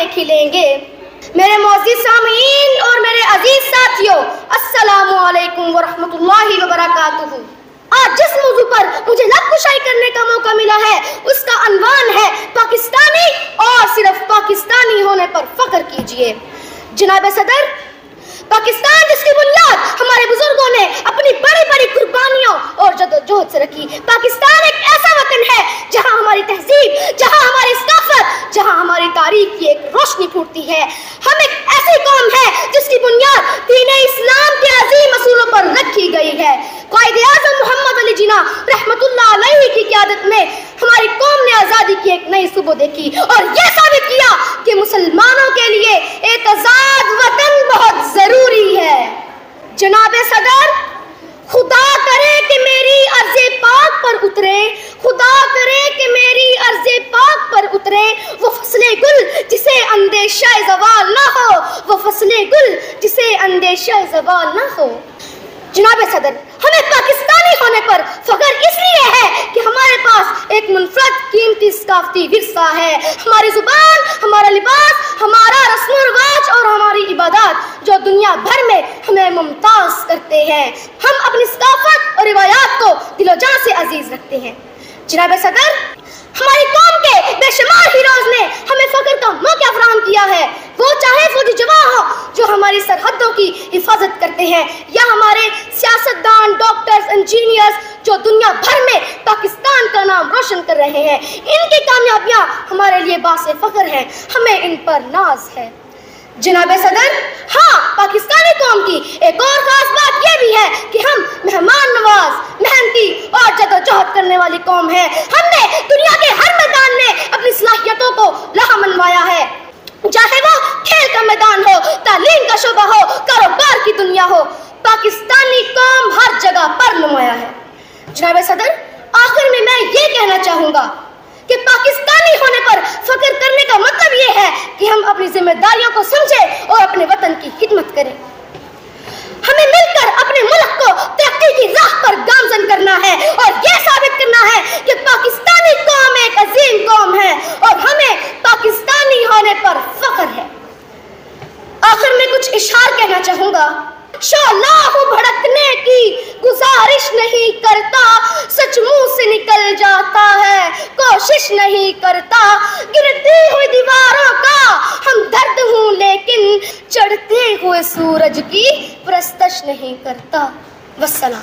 पत्ते खिलेंगे। मेरे मोअज़्ज़िज़ सामीईन और मेरे अजीज साथियों, अस्सलामु अलैकुम व रहमतुल्लाहि व बरकातुहू। आज जिस मौजू पर मुझे लबकुशाई करने का मौका मिला है उसका अनवान है पाकिस्तानी और सिर्फ पाकिस्तानी होने पर फख्र कीजिए। जनाब सदर, पाकिस्तान जिसकी बुनियाद हमारे बुजुर्गों ने अपनी बड़ी बड़ी कुर्बानियों और जद्दोजहद से रखी। पाकिस्तान एक ऐसा वतन है जहां हमारी तहजीब, जहां हमारी सकाफत, जहां हमारी तारीख की एक रोशनी फूटती है। हम एक ऐसी कौम है जिसकी बुनियाद दीन इस्लाम के अजीम असूलों पर रखी गई है। क़ाइद-ए-आज़म मोहम्मद अली जिन्ना रहमतुल्लाह अलैहि की क़यादत में हमारी कौम ने आज़ादी की एक नई सुबह देखी और यह साबित किया कि मुसलमानों के लिए एक आज़ाद वतन बहुत ज़रूरी है। जनाब सदर, खुदा करे कि मेरी अर्ज़े पाक पर उतरे, खुदा करे कि मेरी अर्ज़े पाक पर उतरे वो फसले गुल जिसे अंदेशा ज़वाल ना हो, वो फसले गुल जिसे अंदेशा ज़वाल ना हो। जनाब सदर, हमें पाकिस्तानी होने पर फख्र इसलिए है कि हमारे पास एक मुनफरद कीमती सकाफती विरसा है। हमारी जुबान, हमारा लिबास, हमारा रस्म व रिवाज और हमारी इबादत जो दुनिया भर में हमें मुमताज करते हैं। हम अपनी सकाफत और रिवायात को दिलो जान से अजीज रखते हैं। जनाब सदर, हमारी कौम के बेशुमार हीरोज ने हमें फख्र का मौका फराहम किया है। वो चाहे फौजी जवान हो जो हमारी सरहदों की हिफाजत करते हैं या हमारे सियासतदान, डॉक्टर्स, इंजीनियर्स जो दुनिया भर में पाकिस्तान का नाम रोशन कर रहे हैं। इनकी कामयाबियां हमारे लिए बासे फख्र हैं, हमें इन पर नाज है। जनाब सदर, हाँ, पाकिस्तानी कौम की एक और खास बात यह भी है कि हम मेहमान नवाज, मेहनती और जद्दोजहद करने वाली कौम है। हमने दुनिया के हर मैदान में अपनी सलाहियतों को लहा मनवाया है, चाहे वो खेल का मैदान हो, तालीम का शोबा हो, कारोबार की दुनिया हो। पाकिस्तानी कौम हर जगह पर नुमाया है। जनाब सदर, आखिर में मैं ये कहना चाहूँगा कि पाकिस्तानी होने पर फख्र करने का मतलब ये है कि हम अपनी जिम्मेदारियों को समझें और अपने वतन की खिदमत करें। हमें मिलकर अपने मुल्क को तरक्की की राह पर गामजन करना है और यह साबित करना है कि पाकिस्तानी कौम एक अजीम कौम है और हमें पाकिस्तानी होने पर फख्र है। आखिर में कुछ इशार कहना चाहूँगा। शोलाह भड़कने की गुजारिश नहीं करता, सच मुंह से निकल जाता है, कोशिश नहीं करता। गिरती हुई दीवारों का हम दर्द हूँ लेकिन चढ़ते हुए सूरज की परस्तश नहीं करता। वस्सलाम।